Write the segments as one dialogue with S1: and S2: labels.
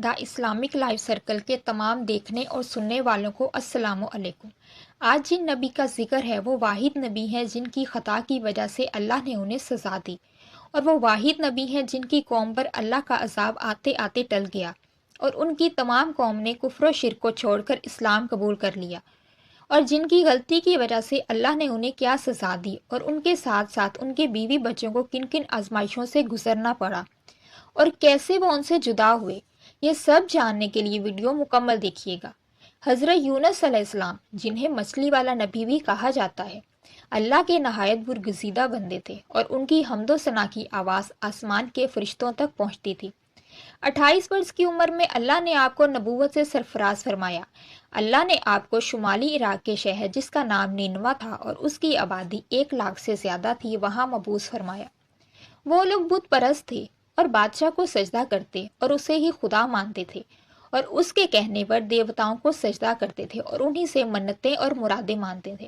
S1: The Islamic life circle کے تمام دیکھنے اور سننے والوں کو السلام علیکم۔ آج جن نبی کا ذکر ہے وہ واحد نبی ہیں جن کی خطا کی وجہ سے اللہ نے انہیں سزا دی، اور وہ واحد نبی ہیں جن کی قوم پر اللہ کا عذاب آتے آتے ٹل گیا اور ان کی تمام قوم نے کفر و شرک کو چھوڑ کر اسلام قبول کر لیا، اور جن کی غلطی کی وجہ سے اللہ نے انہیں کیا سزا دی اور ان کے ساتھ ساتھ ان کے بیوی بچوں کو کن کن آزمائشوں سے گزرنا پڑا اور کیسے وہ ان سے جدا ہوئے، یہ سب جاننے کے لیے ویڈیو مکمل دیکھیے گا۔ حضرت یونس علیہ السلام، جنہیں مچھلی والا نبی بھی کہا جاتا ہے، اللہ کے نہایت برگزیدہ بندے تھے اور ان کی حمد و ثنا کی آواز آسمان کے فرشتوں تک پہنچتی تھی۔ 28 برس کی عمر میں اللہ نے آپ کو نبوت سے سرفراز فرمایا۔ اللہ نے آپ کو شمالی عراق کے شہر جس کا نام نینوا تھا اور اس کی آبادی 1 لاکھ سے زیادہ تھی وہاں مبعوث فرمایا۔ وہ لوگ بت پرست تھے اور بادشاہ کو سجدہ کرتے اور اسے ہی خدا مانتے تھے، اور اس کے کہنے پر دیوتاؤں کو سجدہ کرتے تھے اور انہی سے منتیں اور مرادیں مانتے تھے۔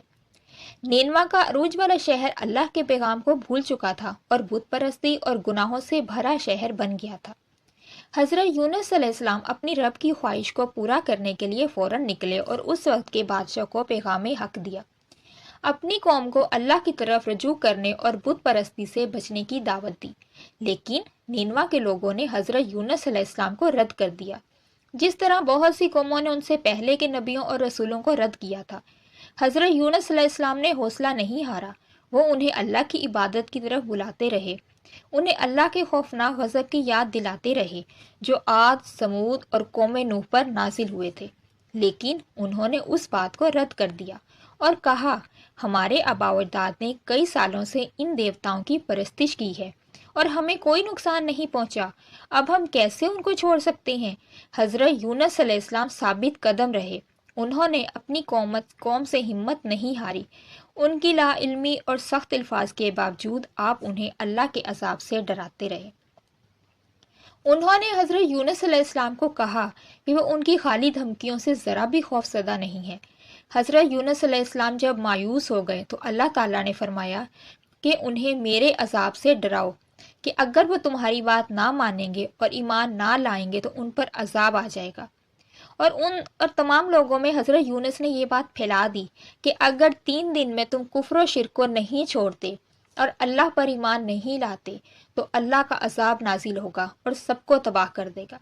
S1: نینوا کا عروج والا شہر اللہ کے پیغام کو بھول چکا تھا اور بت پرستی اور گناہوں سے بھرا شہر بن گیا تھا۔ حضرت یونس علیہ السلام اپنی رب کی خواہش کو پورا کرنے کے لیے فوراً نکلے اور اس وقت کے بادشاہ کو پیغام حق دیا، اپنی قوم کو اللہ کی طرف رجوع کرنے اور بت پرستی سے بچنے کی دعوت دی۔ لیکن نینوا کے لوگوں نے حضرت یونس علیہ السلام کو رد کر دیا، جس طرح بہت سی قوموں نے ان سے پہلے کے نبیوں اور رسولوں کو رد کیا تھا۔ حضرت یونس علیہ السلام نے حوصلہ نہیں ہارا، وہ انہیں اللہ کی عبادت کی طرف بلاتے رہے، انہیں اللہ کے خوفناک غضب کی یاد دلاتے رہے جو عاد، سمود اور قوم نوح پر نازل ہوئے تھے، لیکن انہوں نے اس بات کو رد کر دیا اور کہا، ہمارے آباء و اجداد نے کئی سالوں سے ان دیوتاؤں کی پرستش کی ہے اور ہمیں کوئی نقصان نہیں پہنچا، اب ہم کیسے ان کو چھوڑ سکتے ہیں؟ حضرت یونس علیہ السلام ثابت قدم رہے، انہوں نے اپنی قوم سے ہمت نہیں ہاری، ان کی لا علمی اور سخت الفاظ کے باوجود آپ انہیں اللہ کے عذاب سے ڈراتے رہے۔ انہوں نے حضرت یونس علیہ السلام کو کہا کہ وہ ان کی خالی دھمکیوں سے ذرا بھی خوف زدہ نہیں ہے۔ حضرت یونس علیہ السلام جب مایوس ہو گئے تو اللہ تعالیٰ نے فرمایا کہ انہیں میرے عذاب سے ڈراؤ کہ اگر وہ تمہاری بات نہ مانیں گے اور ایمان نہ لائیں گے تو ان پر عذاب آ جائے گا۔ اور تمام لوگوں میں حضرت یونس نے یہ بات پھیلا دی کہ اگر 3 دن میں تم کفر و شرک کو نہیں چھوڑتے اور اللہ پر ایمان نہیں لاتے تو اللہ کا عذاب نازل ہوگا اور سب کو تباہ کر دے گا۔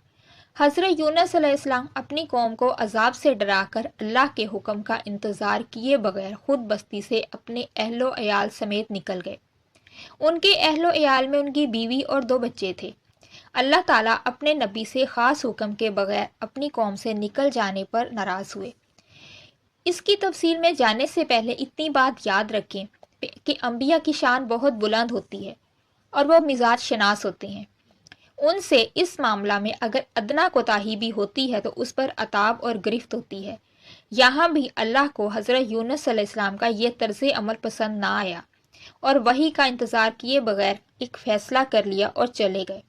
S1: حضرت یونس علیہ السلام اپنی قوم کو عذاب سے ڈرا کر اللہ کے حکم کا انتظار کیے بغیر خود بستی سے اپنے اہل و عیال سمیت نکل گئے۔ ان کے اہل و عیال میں ان کی بیوی اور 2 بچے تھے۔ اللہ تعالیٰ اپنے نبی سے خاص حکم کے بغیر اپنی قوم سے نکل جانے پر ناراض ہوئے۔ اس کی تفصیل میں جانے سے پہلے اتنی بات یاد رکھیں کہ انبیاء کی شان بہت بلند ہوتی ہے اور وہ مزاج شناس ہوتے ہیں، ان سے اس معاملہ میں اگر ادنا کوتاہی بھی ہوتی ہے تو اس پر عتاب اور گرفت ہوتی ہے۔ یہاں بھی اللہ کو حضرت یونس علیہ السلام کا یہ طرز عمل پسند نہ آیا اور وحی کا انتظار کیے بغیر ایک فیصلہ کر لیا اور چلے گئے،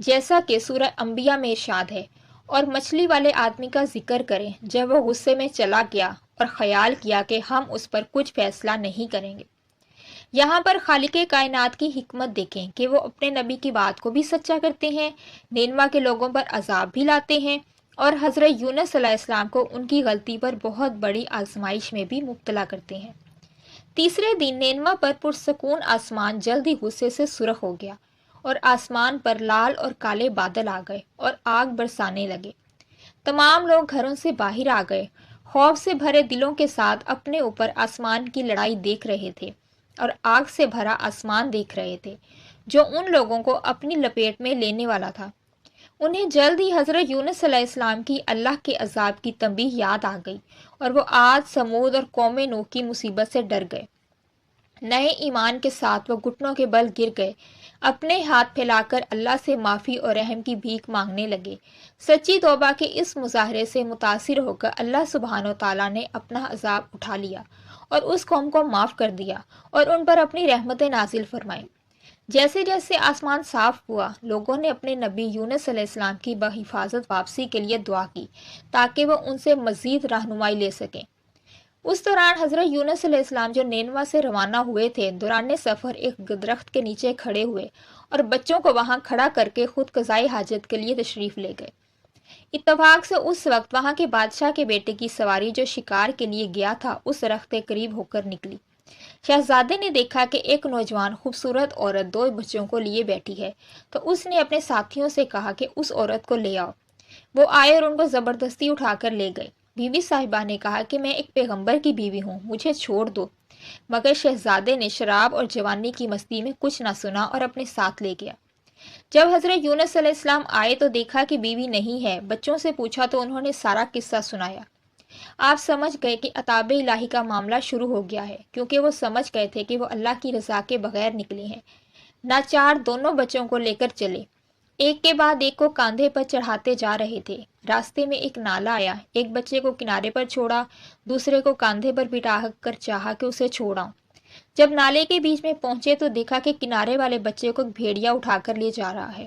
S1: جیسا کہ سورہ انبیاء میں ارشاد ہے، اور مچھلی والے آدمی کا ذکر کریں جب وہ غصے میں چلا گیا اور خیال کیا کہ ہم اس پر کچھ فیصلہ نہیں کریں گے۔ یہاں پر خالق کائنات کی حکمت دیکھیں کہ وہ اپنے نبی کی بات کو بھی سچا کرتے ہیں، نینوا کے لوگوں پر عذاب بھی لاتے ہیں اور حضرت یونس علیہ السلام کو ان کی غلطی پر بہت بڑی آزمائش میں بھی مبتلا کرتے ہیں۔ تیسرے دن نینوا پر پرسکون آسمان جلد ہی غصے سے سرخ ہو گیا اور آسمان پر لال اور کالے بادل آ گئے اور آگ برسانے لگے۔ تمام لوگ گھروں سے باہر آ گئے، خوف سے بھرے دلوں کے ساتھ اپنے اوپر آسمان کی لڑائی دیکھ رہے تھے اور آگ سے بھرا آسمان دیکھ رہے تھے جو ان لوگوں کو اپنی لپیٹ میں لینے والا تھا۔ انہیں جلد ہی حضرت یونس علیہ السلام کی اللہ کے عذاب کی تنبیہ یاد آ گئی اور وہ عاد، سمود اور قوم نوح کی مصیبت سے ڈر گئے۔ نئے ایمان کے ساتھ وہ گھٹنوں کے بل گر گئے، اپنے ہاتھ پھیلا کر اللہ سے معافی اور رحم کی بھیک مانگنے لگے۔ سچی توبہ کے اس مظاہرے سے متاثر ہو کر اللہ سبحانہ و تعالیٰ نے اپنا عذاب اٹھا لیا اور اس قوم کو معاف کر دیا اور ان پر اپنی رحمتیں نازل فرمائیں۔ جیسے جیسے آسمان صاف ہوا، لوگوں نے اپنے نبی یونس علیہ السلام کی بحفاظت واپسی کے لیے دعا کی تاکہ وہ ان سے مزید رہنمائی لے سکیں۔ اس دوران حضرت یونس علیہ السلام جو نینوا سے روانہ ہوئے تھے، دوران سفر ایک درخت کے نیچے کھڑے ہوئے اور بچوں کو وہاں کھڑا کر کے خود قضائے حاجت کے لیے تشریف لے گئے۔ اتفاق سے اس وقت وہاں کے بادشاہ کے بیٹے کی سواری جو شکار کے لیے گیا تھا اس رخت کے قریب ہو کر نکلی۔ شہزادے نے دیکھا کہ ایک نوجوان خوبصورت عورت دو بچوں کو لیے بیٹھی ہے، تو اس نے اپنے ساتھیوں سے کہا کہ اس عورت کو لے آؤ۔ وہ آئے اور ان کو زبردستی اٹھا کر لے گئے۔ بی بی صاحبہ نے کہا کہ میں ایک پیغمبر کی بیوی ہوں، مجھے چھوڑ دو، مگر شہزادے نے شراب اور جوانی کی مستی میں کچھ نہ سنا اور اپنے ساتھ لے گیا۔ جب حضرت یونس علیہ السلام آئے تو دیکھا کہ بیوی نہیں ہے، بچوں سے پوچھا تو انہوں نے سارا قصہ سنایا۔ آپ سمجھ گئے کہ عطاب الہی کا معاملہ شروع ہو گیا ہے، کیونکہ وہ سمجھ گئے تھے کہ وہ اللہ کی رضا کے بغیر نکلے ہیں۔ ناچار دونوں بچوں کو لے کر چلے، ایک کے بعد ایک کو کاندھے پر چڑھاتے جا رہے تھے۔ راستے میں ایک نالا آیا، ایک بچے کو کنارے پر چھوڑا، دوسرے کو کاندھے پر بٹھا کر چاہا کہ اسے چھوڑاؤں۔ جب نالے کے بیچ میں پہنچے تو دیکھا کہ کنارے والے بچے کو بھیڑیا اٹھا کر لے جا رہا ہے۔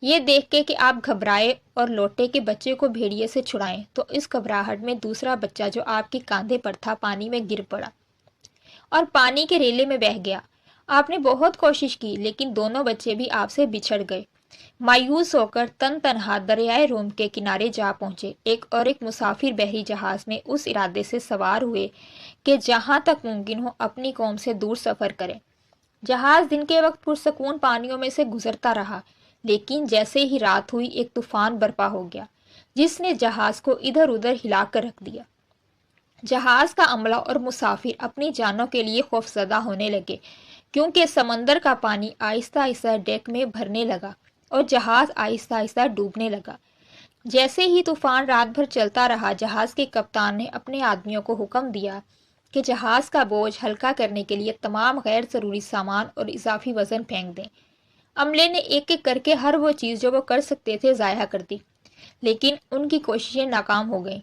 S1: یہ دیکھ کے کہ آپ گھبرائے اور لوٹے کہ بچے کو بھیڑیے سے چھڑائیں، تو اس گھبراہٹ میں دوسرا بچہ جو آپ کے کاندھے پر تھا پانی میں گر پڑا اور پانی کے ریلے میں بہہ گیا۔ آپ نے بہت کوشش کی لیکن دونوں بچے بھی آپ سے بچھڑ گئے۔ مایوس ہو کر تن تنہا دریائے روم کے کنارے جا پہنچے۔ ایک مسافر بحری جہاز میں اس ارادے سے سوار ہوئے کہ جہاں تک ممکن ہو اپنی قوم سے دور سفر کریں۔ جہاز دن کے وقت پرسکون پانیوں میں سے گزرتا رہا، لیکن جیسے ہی رات ہوئی ایک طوفان برپا ہو گیا جس نے جہاز کو ادھر ادھر ہلا کر رکھ دیا۔ جہاز کا عملہ اور مسافر اپنی جانوں کے لیے خوفزدہ ہونے لگے، کیونکہ سمندر کا پانی آہستہ آہستہ ڈیک میں بھرنے لگا اور جہاز آہستہ آہستہ ڈوبنے لگا۔ جیسے ہی طوفان رات بھر چلتا رہا، جہاز کے کپتان نے اپنے آدمیوں کو حکم دیا کہ جہاز کا بوجھ ہلکا کرنے کے لیے تمام غیر ضروری سامان اور اضافی وزن پھینک دیں۔ عملے نے ایک ایک کر کے ہر وہ چیز جو وہ کر سکتے تھے ضائع کر دی، لیکن ان کی کوششیں ناکام ہو گئیں۔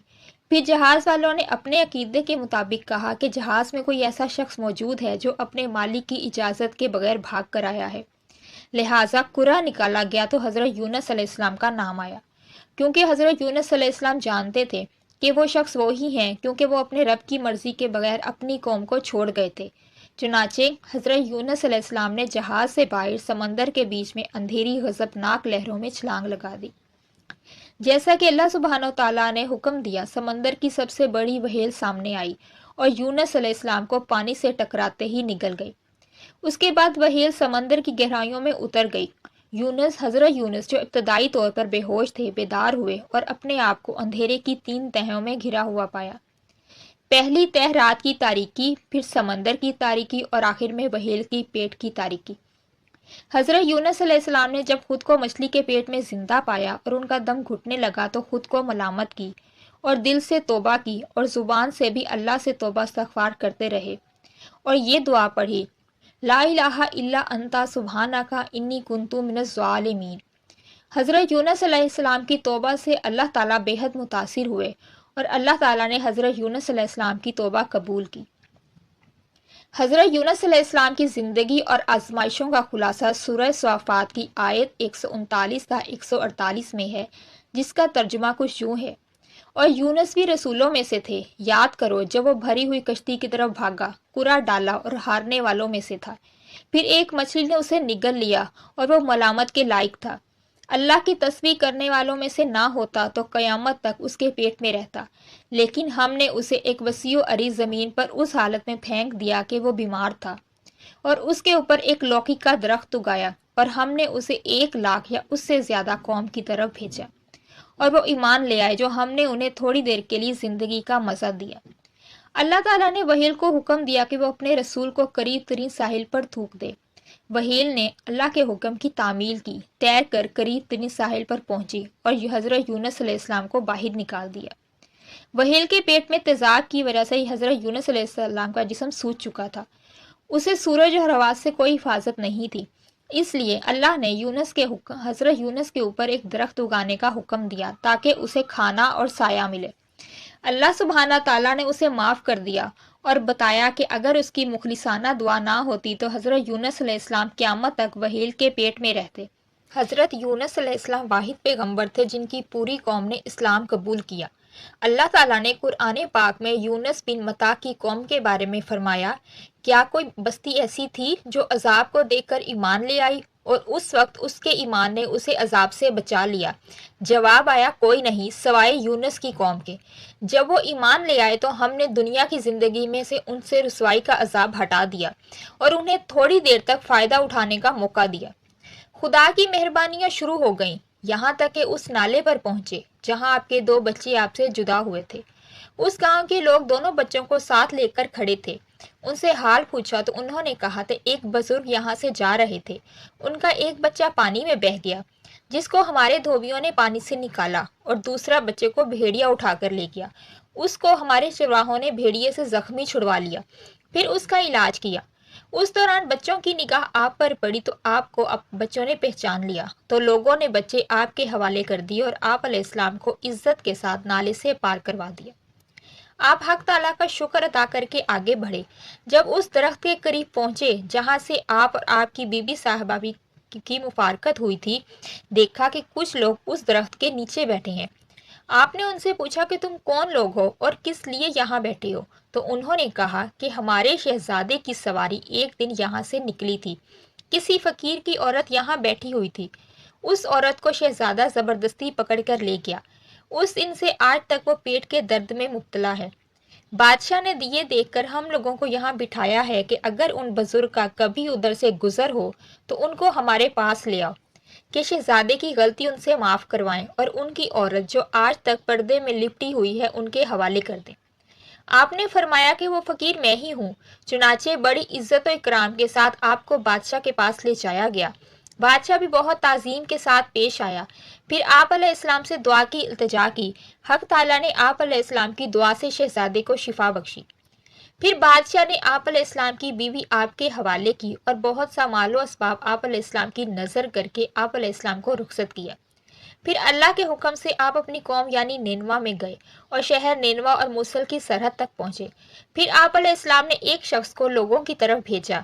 S1: پھر جہاز والوں نے اپنے عقیدے کے مطابق کہا کہ جہاز میں کوئی ایسا شخص موجود ہے جو اپنے مالک کی اجازت کے بغیر بھاگ کر آیا ہے۔ لہٰذا قرعہ نکالا گیا تو حضرت یونس علیہ السلام کا نام آیا، کیونکہ حضرت یونس علیہ السلام جانتے تھے کہ وہ شخص وہی ہیں، کیونکہ وہ اپنے رب کی مرضی کے بغیر اپنی قوم کو چھوڑ گئے تھے۔ چنانچہ حضرت یونس علیہ السلام نے جہاز سے باہر سمندر کے بیچ میں اندھیری غضبناک لہروں میں چھلانگ لگا دی۔ جیسا کہ اللہ سبحانہ و تعالیٰ نے حکم دیا، سمندر کی سب سے بڑی وہیل سامنے آئی اور یونس علیہ السلام کو پانی سے ٹکراتے ہی نگل گئی۔ اس کے بعد وہیل سمندر کی گہرائیوں میں اتر گئی۔ حضرت یونس جو ابتدائی طور پر بے ہوش تھے، بیدار ہوئے اور اپنے آپ کو اندھیرے کی 3 تہوں میں گھرا ہوا پایا۔ پہلی تہ رات کی تاریکی، پھر سمندر کی تاریکی اور آخر میں وہیل کی پیٹ کی تاریکی۔ حضرت یونس علیہ السلام نے جب خود کو مچھلی کے پیٹ میں زندہ پایا اور ان کا دم گھٹنے لگا تو خود کو ملامت کی اور دل سے توبہ کی اور زبان سے بھی اللہ سے توبہ استغفار کرتے رہے اور یہ دعا پڑھی، لا الہ الا انت سبحانک انی کنت من الظالمین۔ حضرت یونس علیہ السلام کی توبہ سے اللہ تعالیٰ بے حد متاثر ہوئے اور اللہ تعالیٰ نے حضرت یونس علیہ السلام کی توبہ قبول کی۔ حضرت یونس علیہ السلام کی زندگی اور آزمائشوں کا خلاصہ سورہ صافات کی آیت 139 تا 148 میں ہے، جس کا ترجمہ کچھ یوں ہے، اور یونس بھی رسولوں میں سے تھے، یاد کرو جب وہ بھری ہوئی کشتی کی طرف بھاگا، قرعہ ڈالا اور ہارنے والوں میں سے تھا، پھر ایک مچھلی نے اسے نگل لیا اور وہ ملامت کے لائق تھا۔ اللہ کی تسبیح کرنے والوں میں سے نہ ہوتا تو قیامت تک اس کے پیٹ میں رہتا، لیکن ہم نے اسے ایک وسیع و عریض زمین پر اس حالت میں پھینک دیا کہ وہ بیمار تھا، اور اس کے اوپر ایک لوکی کا درخت اگایا، اور ہم نے اسے 1,00,000 یا اس سے زیادہ قوم کی طرف بھیجا، اور وہ ایمان لے آئے جو ہم نے انہیں تھوڑی دیر کے لیے زندگی کا مزہ دیا۔ اللہ تعالیٰ نے وہیل کو حکم دیا کہ وہ اپنے رسول کو قریب ترین ساحل پر تھوک دے۔ وہیل نے اللہ کے حکم کی تعمیل کی، تیر کر قریب ترین ساحل پر پہنچی اور حضرت یونس علیہ السلام کو باہر نکال دیا۔ وہیل کے پیٹ میں تیزاب کی وجہ سے حضرت یونس علیہ السلام کا جسم سوج چکا تھا، اسے سورج اور ہوا سے کوئی حفاظت نہیں تھی، اس لیے اللہ نے حضرت یونس کے اوپر ایک درخت اگانے کا حکم دیا تاکہ اسے کھانا اور سایہ ملے۔ اللہ سبحانہ تعالیٰ نے اسے معاف کر دیا اور بتایا کہ اگر اس کی مخلصانہ دعا نہ ہوتی تو حضرت یونس علیہ السلام قیامت تک وہیل کے پیٹ میں رہتے۔ حضرت یونس علیہ السلام واحد پیغمبر تھے جن کی پوری قوم نے اسلام قبول کیا۔ اللہ تعالیٰ نے قرآن پاک میں یونس بن متی کی قوم کے بارے میں فرمایا، کیا کوئی بستی ایسی تھی جو عذاب کو دیکھ کر ایمان لے آئی اور اس وقت اس کے ایمان نے اسے عذاب سے بچا لیا؟ جواب آیا، کوئی نہیں سوائے یونس کی قوم کے۔ جب وہ ایمان لے آئے تو ہم نے دنیا کی زندگی میں سے ان سے رسوائی کا عذاب ہٹا دیا اور انہیں تھوڑی دیر تک فائدہ اٹھانے کا موقع دیا۔ خدا کی مہربانیاں شروع ہو گئیں، یہاں تک کہ اس نالے پر پہنچے جہاں آپ کے 2 بچے آپ سے جدا ہوئے تھے۔ اس گاؤں کے لوگ دونوں بچوں کو ساتھ لے کر کھڑے تھے۔ ان سے حال پوچھا تو انہوں نے کہا تھا، ایک بزرگ یہاں سے جا رہے تھے، ان کا ایک بچہ پانی میں بہہ گیا جس کو ہمارے دھوبیوں نے پانی سے نکالا، اور دوسرا بچے کو بھیڑیا اٹھا کر لے گیا۔ اس کو ہمارے چرواہوں نے بھیڑیے سے زخمی چھڑوا لیا، پھر اس کا علاج کیا۔ اس دوران بچوں کی نگاہ آپ پر پڑی تو آپ کو بچوں نے پہچان لیا، تو لوگوں نے بچے آپ کے حوالے کر دیے اور آپ علیہ السلام کو عزت کے ساتھ نالے سے پار کروا دیا۔ آپ حق تعالیٰ کا شکر ادا کر کے آگے بڑھے۔ جب اس درخت کے قریب پہنچے جہاں سے آپ اور آپ کی بی بی صاحبہ کی مفارقت ہوئی تھی، دیکھا کہ کچھ لوگ اس درخت کے نیچے بیٹھے ہیں۔ آپ نے ان سے پوچھا کہ تم کون لوگ ہو اور کس لیے یہاں بیٹھے ہو؟ تو انہوں نے کہا کہ ہمارے شہزادے کی سواری ایک دن یہاں سے نکلی تھی، کسی فقیر کی عورت یہاں بیٹھی ہوئی تھی، اس عورت کو شہزادہ زبردستی پکڑ کر لے گیا، اس دن سے آج تک وہ پیٹ کے درد میں مبتلا ہے۔ بادشاہ نے یہ دیکھ کر ہم لوگوں کو یہاں بٹھایا ہے کہ اگر ان بزرگ کا کبھی ادھر سے گزر ہو تو ان کو ہمارے پاس لے آؤ کہ شہزادے کی غلطی ان سے معاف کروائیں اور ان کی عورت جو آج تک پردے میں لپٹی ہوئی ہے ان کے حوالے کر دیں۔ آپ نے فرمایا کہ وہ فقیر میں ہی ہوں، چنانچہ بڑی عزت و اکرام کے ساتھ آپ کو بادشاہ کے پاس لے جایا گیا۔ بادشاہ بھی بہت تعظیم کے ساتھ پیش آیا، پھر آپ علیہ السلام سے دعا کی التجا کی۔ حق تعالیٰ نے آپ علیہ السلام کی دعا سے شہزادے کو شفا بخشی۔ پھر بادشاہ نے آپ علیہ السلام کی بیوی آپ کے حوالے کی اور بہت سا مال و اسباب آپ علیہ السلام کی نظر کر کے آپ علیہ السلام کو رخصت کیا۔ پھر اللہ کے حکم سے آپ اپنی قوم یعنی نینوا میں گئے اور شہر نینوا اور موصل کی سرحد تک پہنچے۔ پھر آپ علیہ السلام نے ایک شخص کو لوگوں کی طرف بھیجا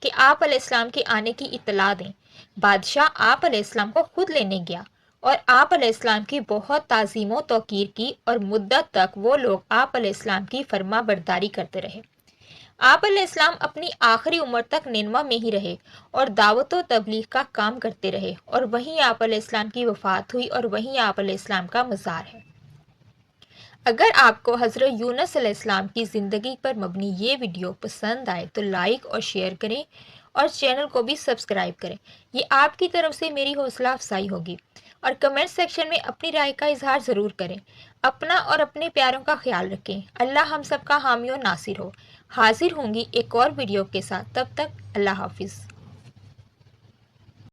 S1: کہ آپ علیہ السلام کے آنے کی اطلاع دیں۔ بادشاہ آپ علیہ السلام کو خود لینے گیا اور آپ علیہ السلام کی بہت تعظیم و توقیر کی، اور مدت تک وہ لوگ آپ علیہ السلام کی فرما برداری کرتے رہے۔ آپ علیہ السلام اپنی آخری عمر تک نینوا میں ہی رہے اور دعوت و تبلیغ کا کام کرتے رہے، اور وہیں آپ علیہ السلام کی وفات ہوئی اور وہیں آپ علیہ السلام کا مزار ہے۔ اگر آپ کو حضرت یونس علیہ السلام کی زندگی پر مبنی یہ ویڈیو پسند آئے تو لائک اور شیئر کریں اور چینل کو بھی سبسکرائب کریں، یہ آپ کی طرف سے میری حوصلہ افزائی ہوگی۔ اور کمنٹ سیکشن میں اپنی رائے کا اظہار ضرور کریں۔ اپنا اور اپنے پیاروں کا خیال رکھیں۔ اللہ ہم سب کا حامی و ناصر ہو۔ حاضر ہوں گی ایک اور ویڈیو کے ساتھ، تب تک اللہ حافظ۔